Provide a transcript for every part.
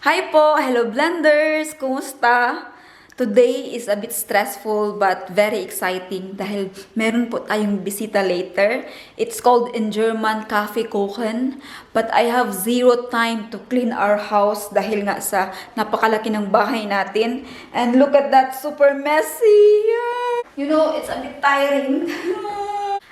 Hi po! Hello Blenders! Kumusta? Today is a bit stressful but very exciting dahil meron po tayong bisita later. It's called in German Kaffeekuchen, but I have zero time to clean our house dahil nga sa napakalaki ng bahay natin. And look at that, super messy! You know, it's a bit tiring.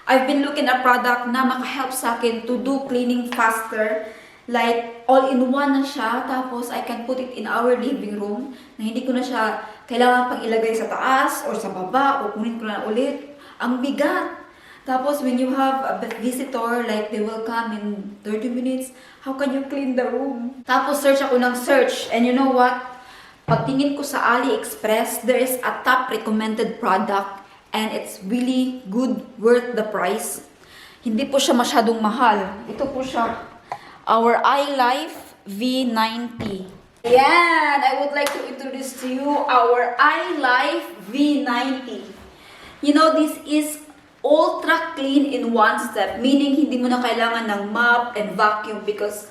I've been looking at product na makahelp sa akin to do cleaning faster. Like, all-in-one na siya, tapos I can put it in our living room, na hindi ko na siya kailangan pang ilagay sa taas, or sa baba, o kunin ko na ulit. Ang bigat! Tapos, when you have a visitor, like, they will come in 30 minutes, how can you clean the room? Tapos, search ako ng search, and you know what? Pagtingin ko sa AliExpress, there is a top recommended product, and it's really good, worth the price. Hindi po siya masyadong mahal. Ito po siya. Our iLife V90. Yan! I would like to introduce to you our iLife V90. You know, this is ultra clean in one step. Meaning, hindi mo na kailangan ng mop and vacuum because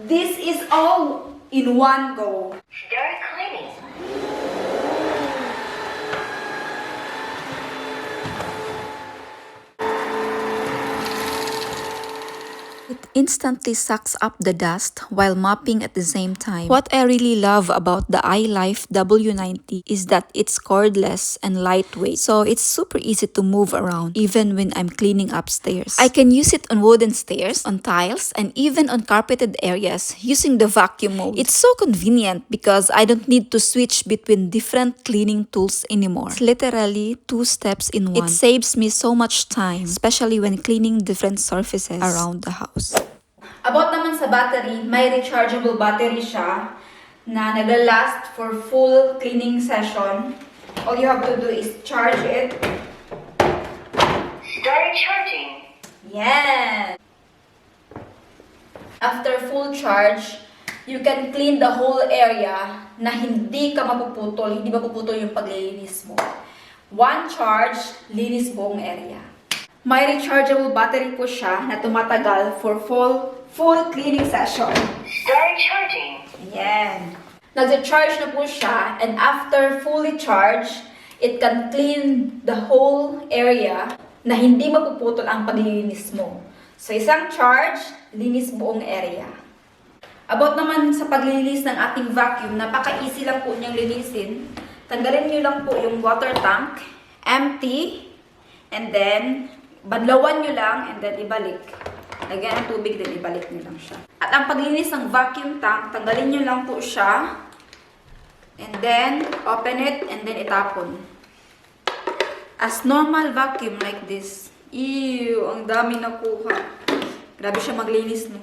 this is all in one go. Start cleaning. It instantly sucks up the dust while mopping at the same time. What I really love about the iLife W90 is that it's cordless and lightweight, so it's super easy to move around even when I'm cleaning upstairs. I can use it on wooden stairs, on tiles, and even on carpeted areas using the vacuum mode. It's so convenient because I don't need to switch between different cleaning tools anymore. It's literally 2 steps in one. It saves me so much time, especially when cleaning different surfaces around the house. About naman sa battery, may rechargeable battery siya na naglalast for full cleaning session. All you have to do is charge it. Start charging. Yan! After full charge, you can clean the whole area na hindi ka mapuputol, hindi mapuputol yung paglilinis mo. One charge, linis buong area. May rechargeable battery po siya na tumatagal for full cleaning session. Start charging. Ayan. Nag-charge na po siya, and after fully charged, it can clean the whole area na hindi mapuputol ang paglilinis mo. So, isang charge, linis buong area. About naman sa paglilinis ng ating vacuum, napaka-easy lang po niyang linisin. Tanggalin niyo lang po yung water tank, empty, and then banlawan nyo lang, and then ibalik. Lagyan ng tubig, then ibalik nyo lang siya. At ang paglinis ng vacuum tank, tanggalin nyo lang po siya. And then, open it, and then itapon. As normal vacuum like this. Ew, ang dami nakuha. Grabe siya maglinis, no?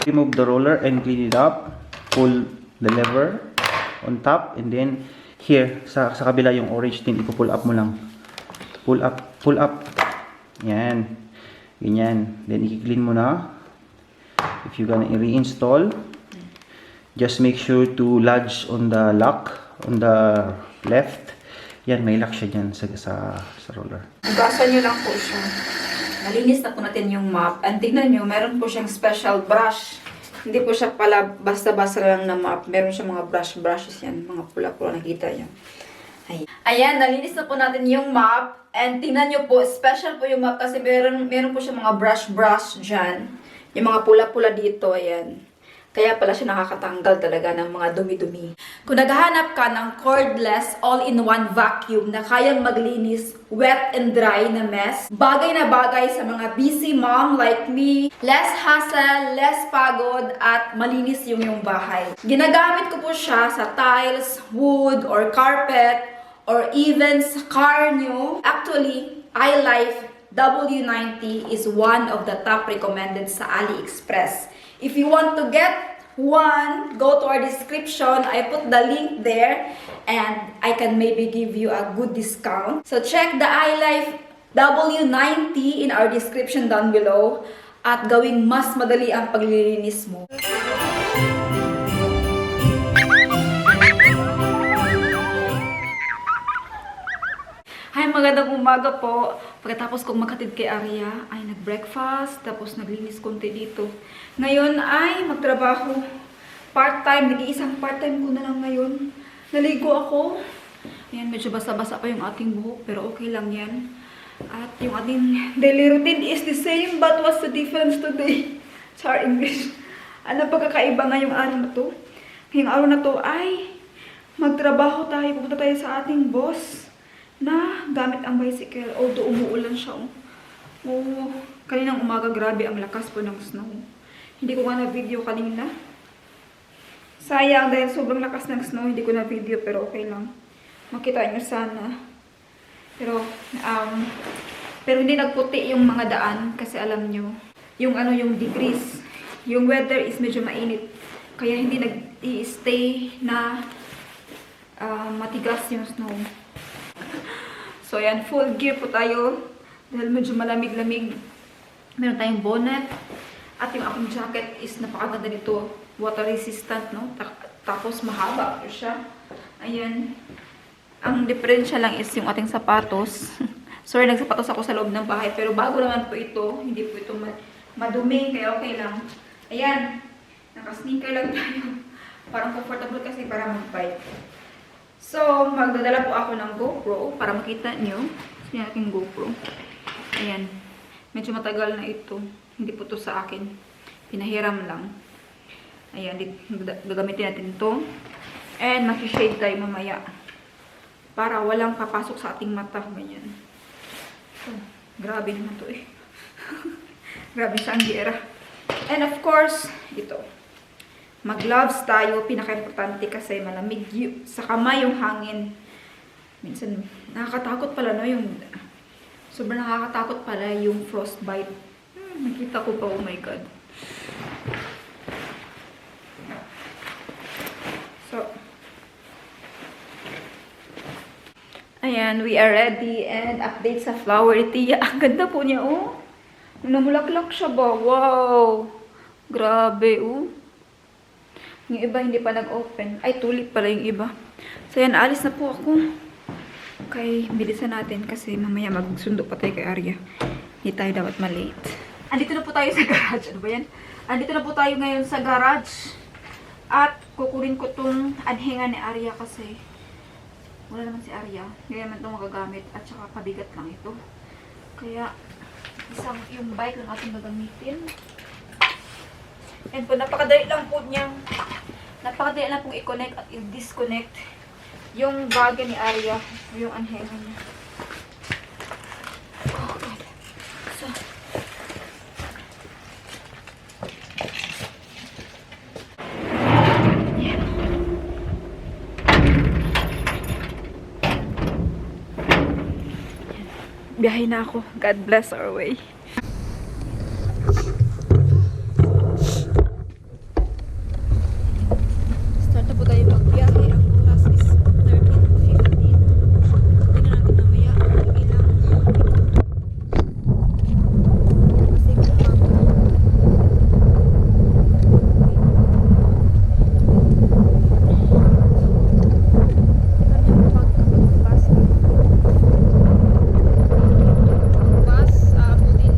Remove the roller and clean it up. Pull the lever on top, and then here, sa kabila yung orange din, ipo-pull up mo lang. Pull up. Yan. Ganyan. Then, i-clean mo na. If you're gonna reinstall, just make sure to lodge on the lock, on the left. Yan, may lock siya dyan sa roller. Hugasan nyo lang po siya. Nalinis na po natin yung mop. And tignan nyo, meron po siyang special brush. Hindi po siya pala basta-basta lang na mop. Meron siya mga brushes yan. Mga pula-pula, nakita nyo. Ayan, nalinis na po natin yung mop. And tingnan nyo po, special po yung mop kasi meron po siya mga brush dyan. Yung mga pula-pula dito, ayan. Kaya pala siya nakakatanggal talaga ng mga dumi-dumi. Kung naghahanap ka ng cordless, all-in-one vacuum na kayang maglinis, wet and dry na mess, bagay na bagay sa mga busy mom like me, less hassle, less pagod, at malinis yung bahay. Ginagamit ko po siya sa tiles, wood, or carpet, or even sa car nyo. Actually, iLife W90 is one of the top recommended sa AliExpress. If you want to get one, go to our description. I put the link there, and I can maybe give you a good discount. So check the iLife W90 in our description down below at gawing mas madali ang paglilinis mo. Hi, magandang umaga po. Pagkatapos kong maghatid kay Aria, ay nag-breakfast, tapos naglinis konti dito. Ngayon ay magtrabaho. part-time, nag-iisang part-time ko na lang ngayon. Naligo ako. Ayan, medyo basa-basa pa yung ating buhok, pero okay lang yan. At yung ating daily routine is the same, but what's the difference today? Char English. Ano pagkakaiba ngayong araw na to? Ngayong araw na to ay magtrabaho tayo, pupunta tayo sa ating boss na gamit ang bicycle. Although umuulan siya. Oh, kaninang umaga grabe ang lakas po ng snow. Hindi ko nga na-video kanina. Sayang dahil sobrang lakas ng snow, hindi ko na-video pero okay lang. Makita nyo sana. Pero hindi nagputi yung mga daan kasi alam nyo, yung degrees, yung weather is medyo mainit. Kaya hindi nag-i-stay na matigas yung snow. So yan, full gear po tayo dahil medyo malamig-lamig. Meron tayong bonnet at yung aking jacket is napakaganda nito. Water resistant, no? Tapos mahaba po siya. Ayan. Ang diferensya lang is yung ating sapatos. Sorry, nagsapatos ako sa loob ng bahay. Pero bago naman po ito. Hindi po ito madumi. Kaya okay lang. Ayan. Naka-sneaker lang tayo. Parang comfortable kasi para mag-bike. So, magdadala po ako ng GoPro para makita nyo. Yung aking GoPro. Ayan. Medyo matagal na ito. Hindi po ito sa akin. Pinahiram lang. Ayan, gagamitin natin ito. And mag-shade tayo mamaya. Para walang papasok sa ating mata. Ganyan. Oh, grabe naman ito eh. Grabe siya ang gera. And of course, ito. Mag-gloves tayo. Pinaka-importante kasi malamig sa kamay yung hangin. Minsan, nakakatakot pala no yung... Sobrang nakakatakot pala yung frostbite. Nakita ko pa, oh my God. So, ayan, we are ready and update sa flower tiya. Ang ganda po niya, oh. Namulaklak siya ba? Wow! Grabe, oh. Yung iba hindi pa nag-open. Ay, tulip pala yung iba. So, yan, alis na po ako. Okay, bilisan natin kasi mamaya magsundo pa tayo kay Arya. Hindi tayo dapat malate. Andito na po tayo sa garage. Ano ba yan? Andito na po tayo ngayon sa garage. At kukunin ko tong anhingan ni Arya kasi wala naman si Arya. Hindi naman itong magagamit at saka pabigat lang ito. Kaya isang yung bike lang ating gagamitin. And po, napakadali lang po niyang pong i-connect at i-disconnect yung bagay ni Arya, yung anhingan niya. Oh, God. So, biyahe na ako. God bless our way. Start na po tayo magbiyahe. Ang oras is 13:15. Tingnan natin mamaya kung ilang kasi bus, abutin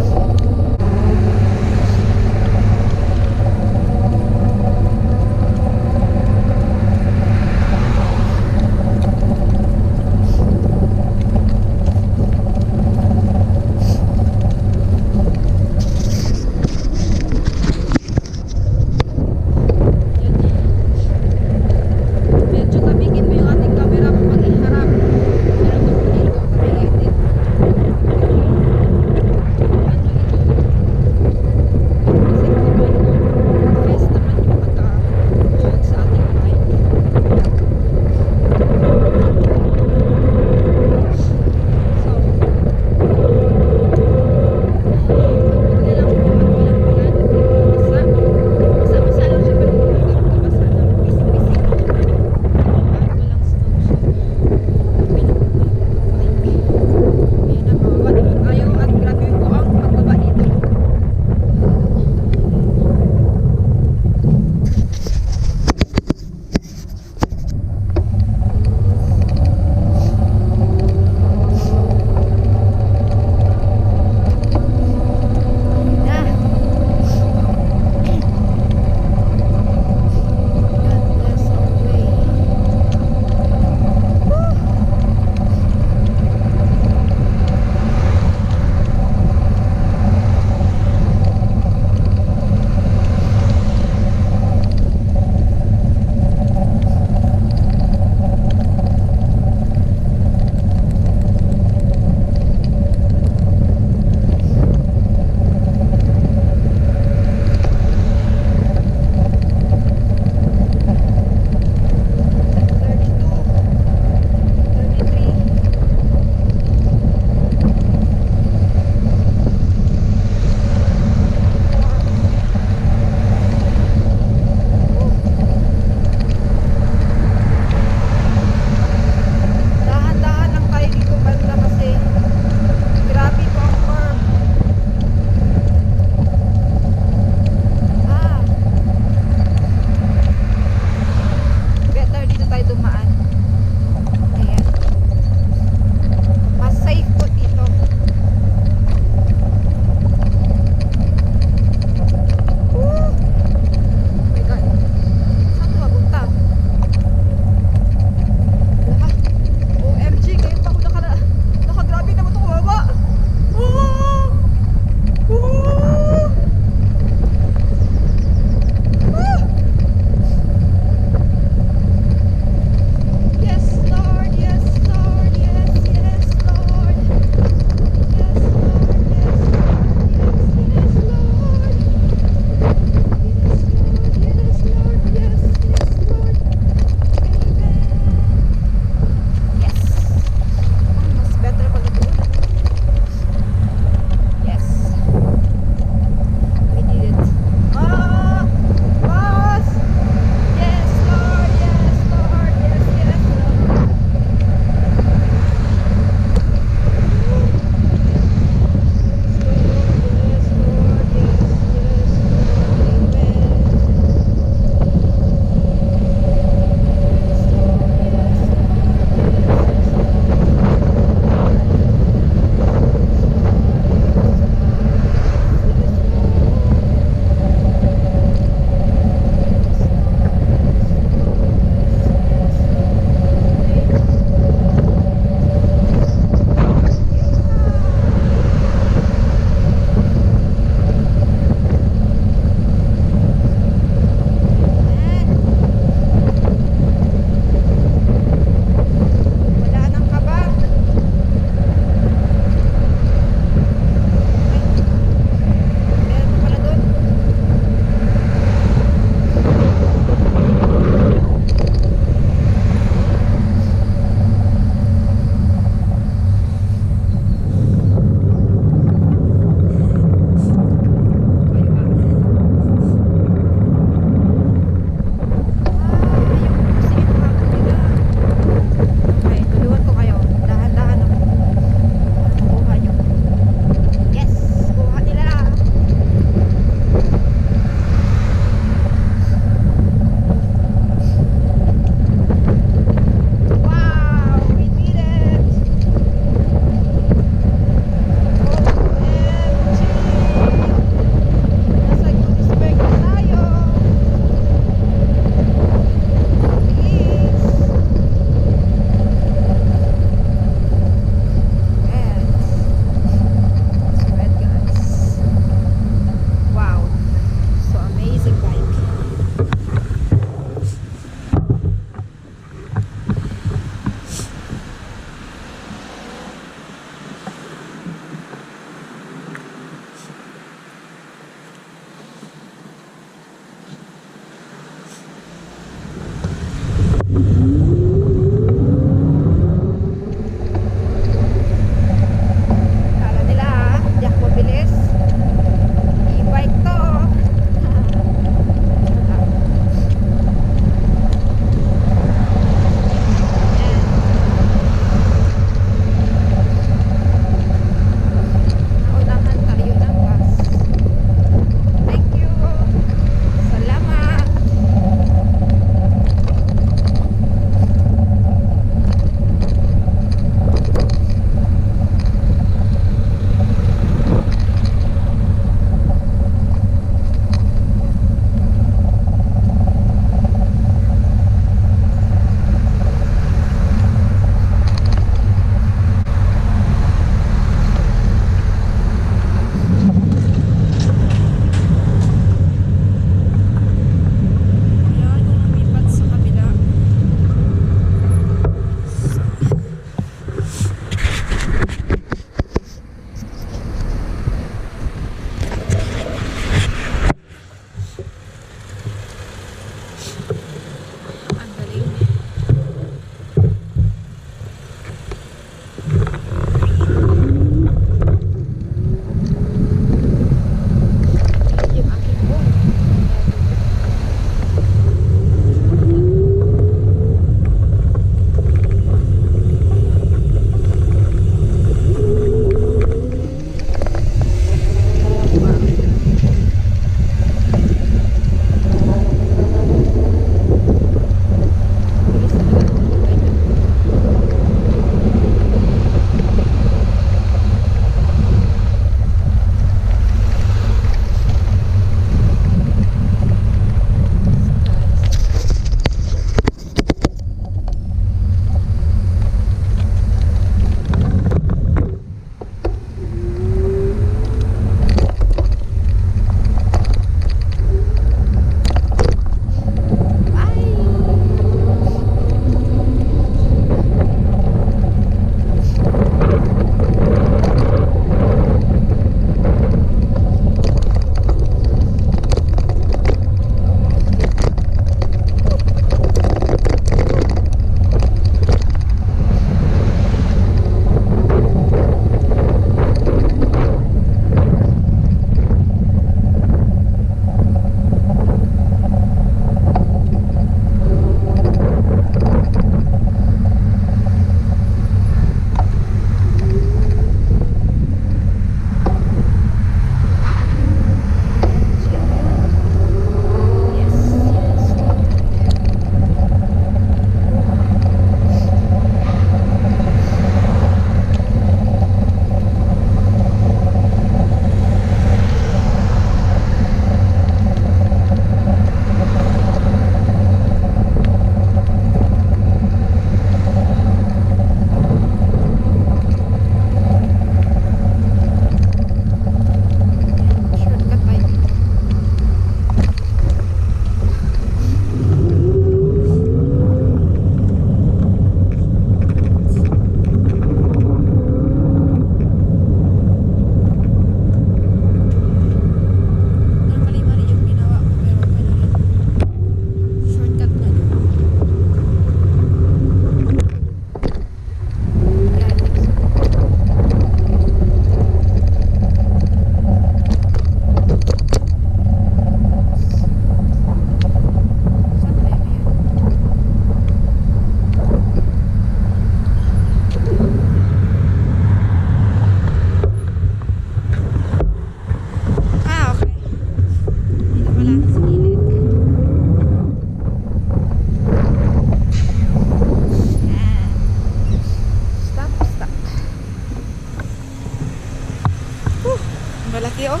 Malaki oh.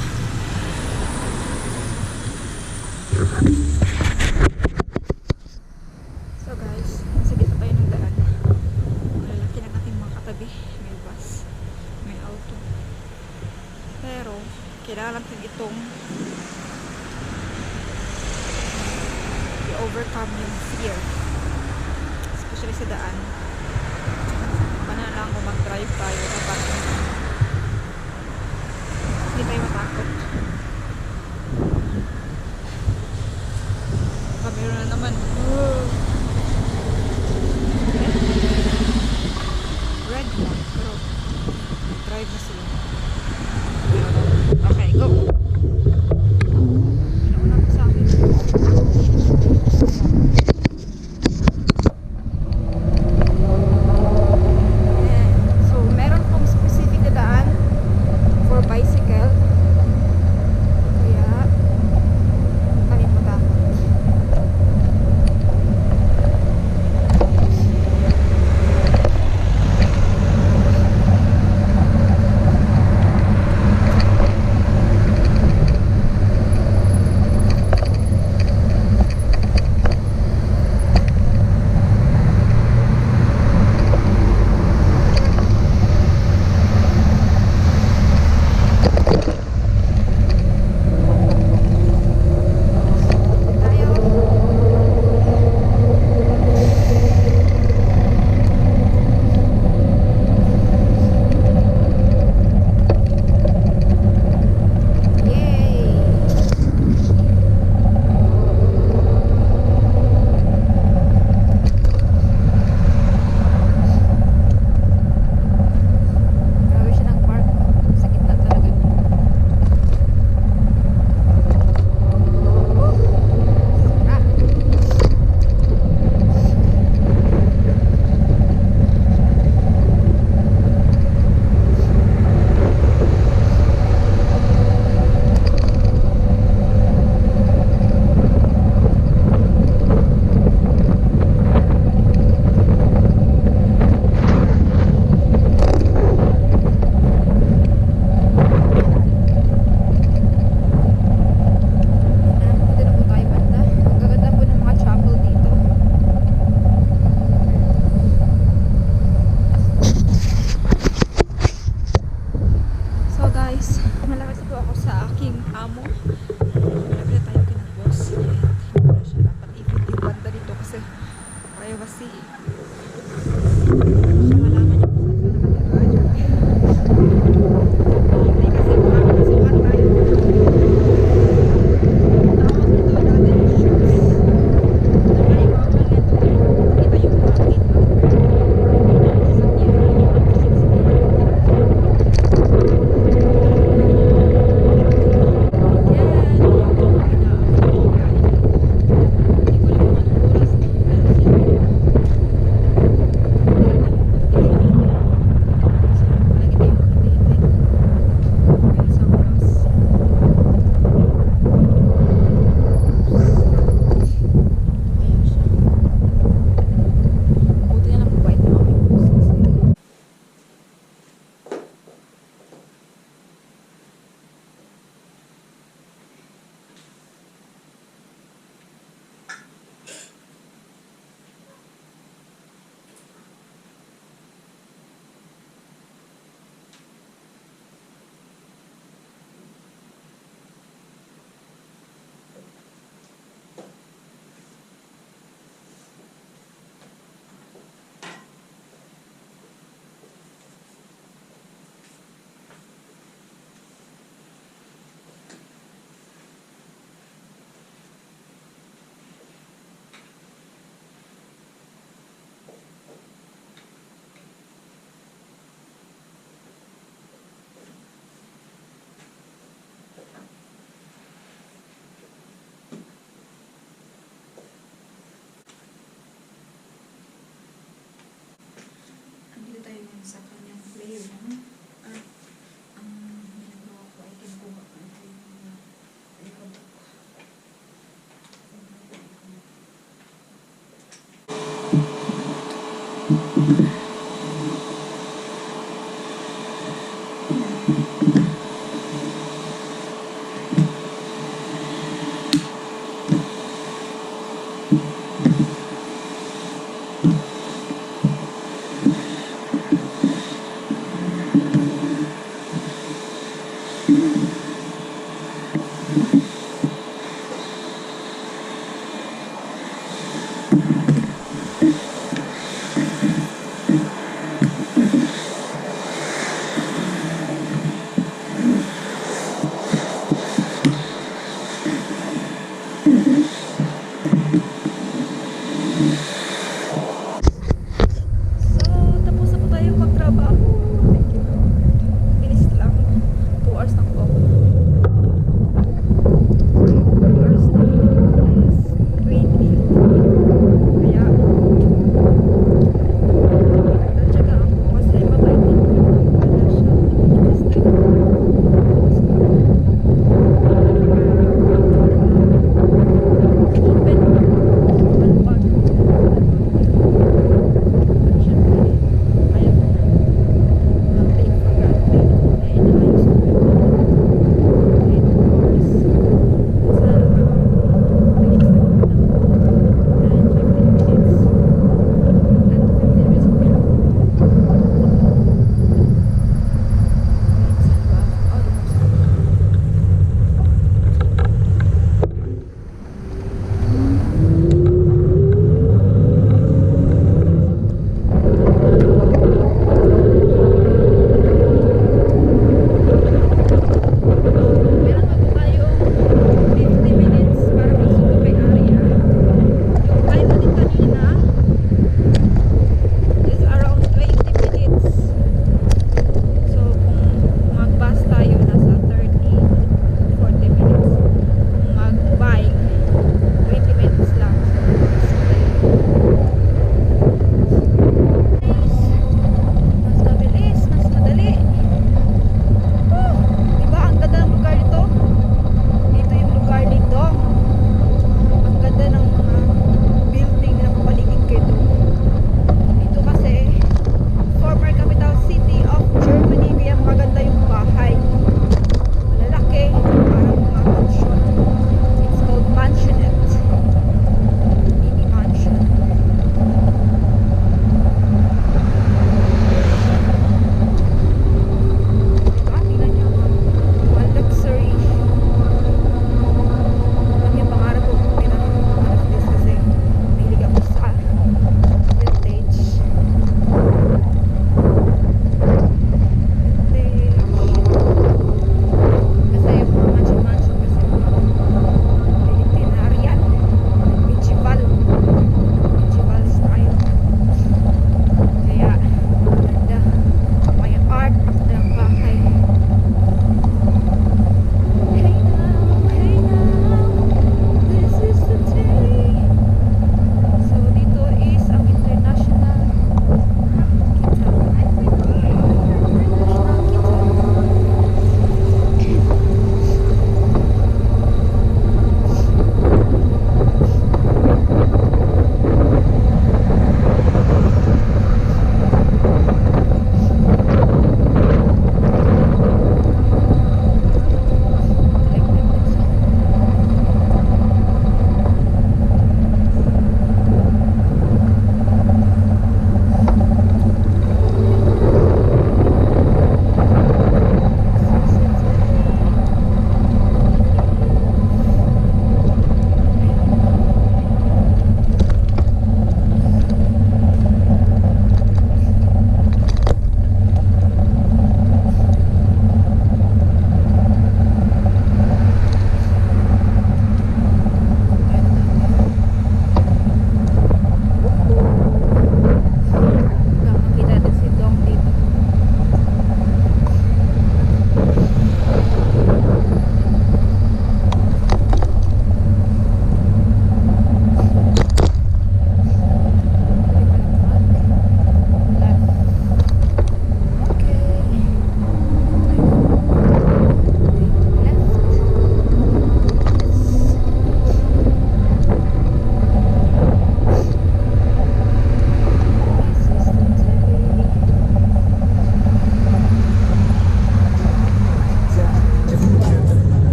So guys, nasa dito tayo ng daan. Malalaki ng ating mga katabi. May bus, may auto. Pero, kailangan natin itong i-overcome yung fear. Especially sa daan. Paano lang kung mag-drive tayo dapat hindi tayo matakot. Meron na naman. Red one. Pero drive na sila. Okay, go. Inauna ko sa akin. So, meron pong specific na daan for bicycle. Kaya, kami matakot. So, tapos na po tayo magtrabaho. Thank you. Bilis lang. 2 hours lang po. 2 hours na is 20. Kaya, nagtatsaga ako kasi mabaitin ko. Wala siya. Interesting. Open. Malpag. Pero syempre, ayaw ko na take for granted. Kaya inaayos ko.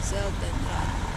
Selden Run.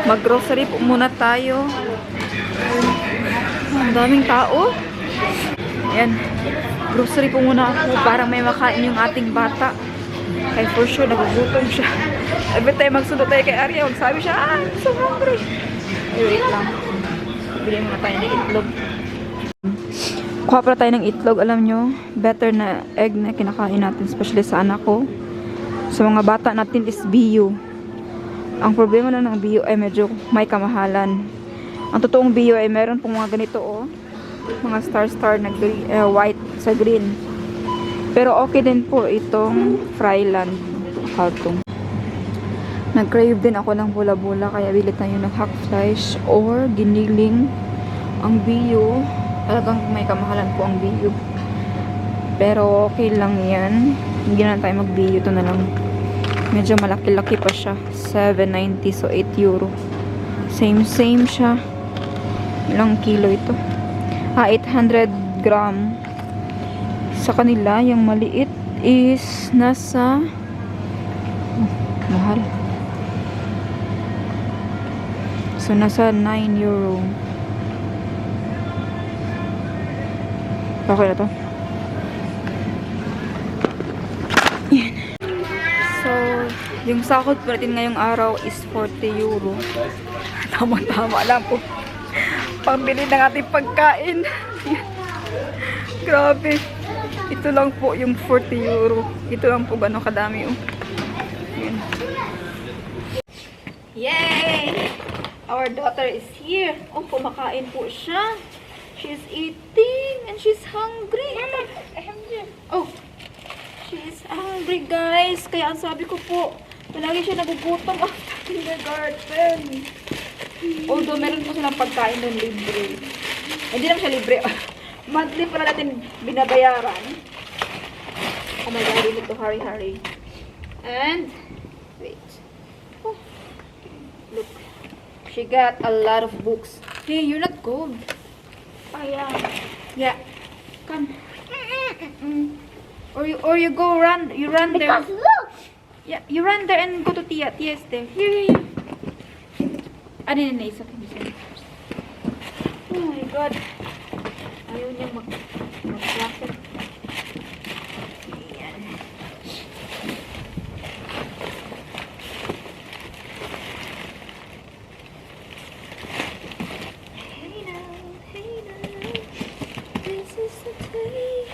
Mag-grocery po muna tayo. Ang daming tao. Ayan. Grocery po muna ako para may makain yung ating bata. Kaya for sure, nagugutom siya. Every time magsundo tayo kay Arya, magsabi siya, I'm so hungry. Ay, wait lang. Bili muna tayo ng itlog. Kuha pala tayo ng itlog. Alam nyo, better na egg na kinakain natin, especially sa anak ko. Sa mga bata natin is BU. Ang problema na ng BU ay medyo may kamahalan. Ang totoong BU ay meron pong mga ganito, oh. Mga star-star na green, white sa green. Pero okay din po itong Fryland carton. Nag-crave din ako ng bula-bula, kaya bili tayo ng hack flesh or giniling. Ang BU, talagang may kamahalan po ang BU. Pero okay lang yan. Hindi na tayo mag-BU. Ito na lang. Medyo malaki-laki pa siya. 7.90, so 8 euro. Same siya. Ilang kilo ito? 800 gram. Sa kanila, yung maliit is nasa mahal. So, nasa 9 euro. Okay na to. Yan. So, yung sahod po natin ngayong araw is 40 euro. Tama-tama lang po. Pambili ng ating pagkain. Grabe. Ito lang po yung 40 euro. Ito lang po gano'ng kadami. Oh. Yan. Yay! Our daughter is here. Oh, kumakain po siya. She's eating and she's hungry. Oh, she's hungry, guys. Kaya ang sabi ko po, palagi siya nagugutom after kindergarten. Although meron po silang pagkain ng libre. Hindi naman siya libre. Monthly pala natin binabayaran. Oh my God, we need to hurry. And, wait. Oh, look. She got a lot of books. Hey, you're not cold. Oh, yeah. Come. Or you go run. You run there. Because look! Yeah, you run there and go to Tia. Tia's there. Here. Ano yun na isa? Oh my God. Ayaw niya mag-class. Ayan. Hey now. This is the day.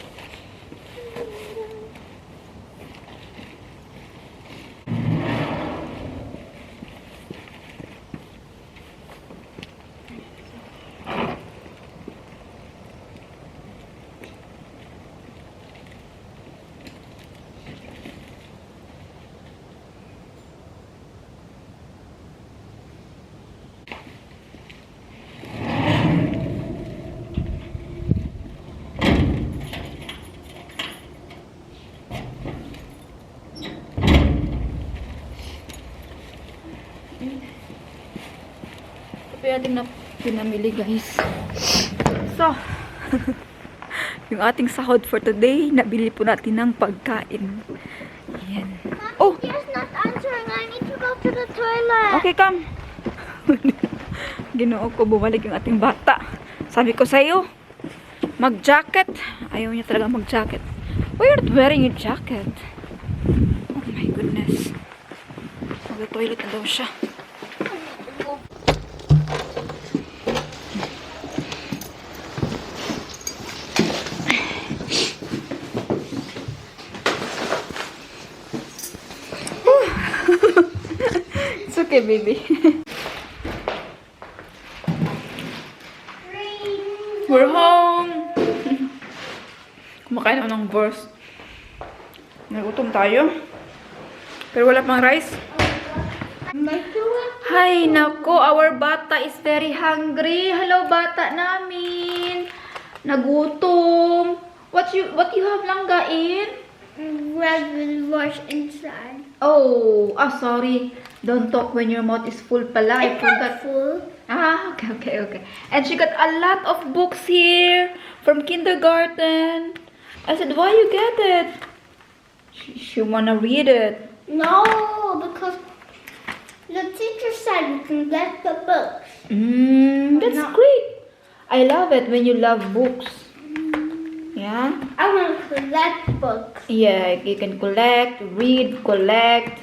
Ito natin na pinamili, guys. So, yung ating sahod for today, nabili po natin ng pagkain. Yan. Oh! He's not answering. I need to go to the toilet. Okay, come. Ginoo ko, bumalik yung ating bata. Sabi ko sa'yo, mag-jacket. Ayaw niya talaga mag-jacket. Why are you wearing a jacket? Oh my goodness. Mag-toilet na daw siya. It's okay, baby. We're home! Kumakain ako ng burst. Nagutom tayo. Pero wala pang rice. Hay, nako, our bata is very hungry. Hello, bata namin. Nagutom. What you have langga in? Red will wash inside. Oh, sorry. Don't talk when your mouth is full pala. I It's forgot. not full. Okay. And she got a lot of books here from kindergarten. I said, why you get it? She wanna read it. No, because the teacher said can get the books. That's great. I love it when you love books. Yeah? I want to collect books. Yeah, you can collect, read, collect.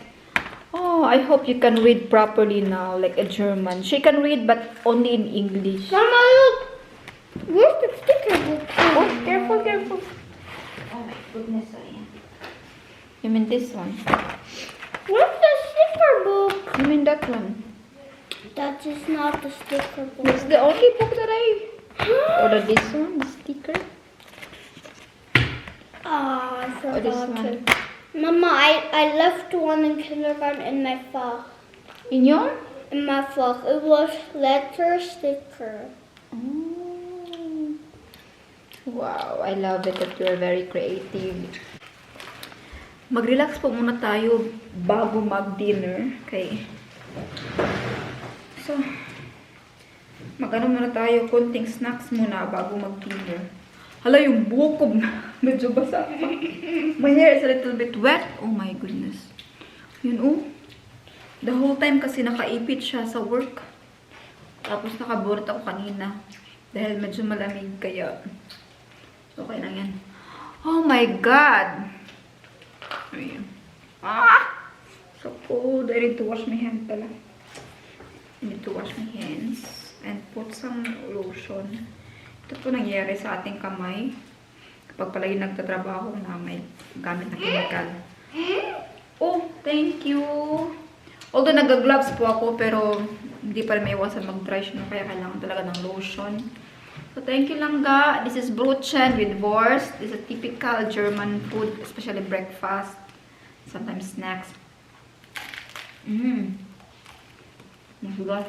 Oh, I hope you can read properly now, like a German. She can read, but only in English. Mama, look. Where's the sticker book? Oh, careful, careful. Oh my goodness, sorry. You mean this one? Where's the sticker book? You mean that one? That is not the sticker book. It's the only book that I... Or this one, the sticker. Oh, I Or this forgot one. to. Mama, I left one in kindergarten in my frock. In your? In my frock. It was letter sticker. Oh. Wow, I love it that you're very creative. Mag-relax po muna tayo bago mag-dinner. Okay. So, mag-ano muna tayo, konting snacks muna bago mag-dinner. Hala, yung buhok ko medyo basa pa. My hair is a little bit wet. Oh my goodness. Yun oh. The whole time kasi nakaipit siya sa work. Tapos nakaburot ako kanina. Dahil medyo malamig kaya okay lang yan. Oh my God! Ayan. Ah! So cold. I need to wash my hands pala. I need to wash my hands and put some lotion. Ito po nangyayari sa ating kamay kapag palagi nagtatrabaho na may gamit na chemical. Oh, thank you! Although nag-gloves po ako pero hindi pa rin may iwasan mag-dry siya kaya kailangan talaga ng lotion. So thank you lang ga. This is Brötchen with Wurst. This is a typical German food, especially breakfast, sometimes snacks. Masarap.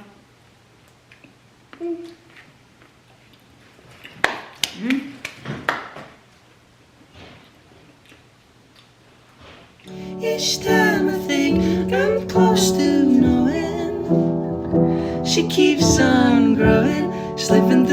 Each time I think I'm close to knowing, she keeps on growing, slipping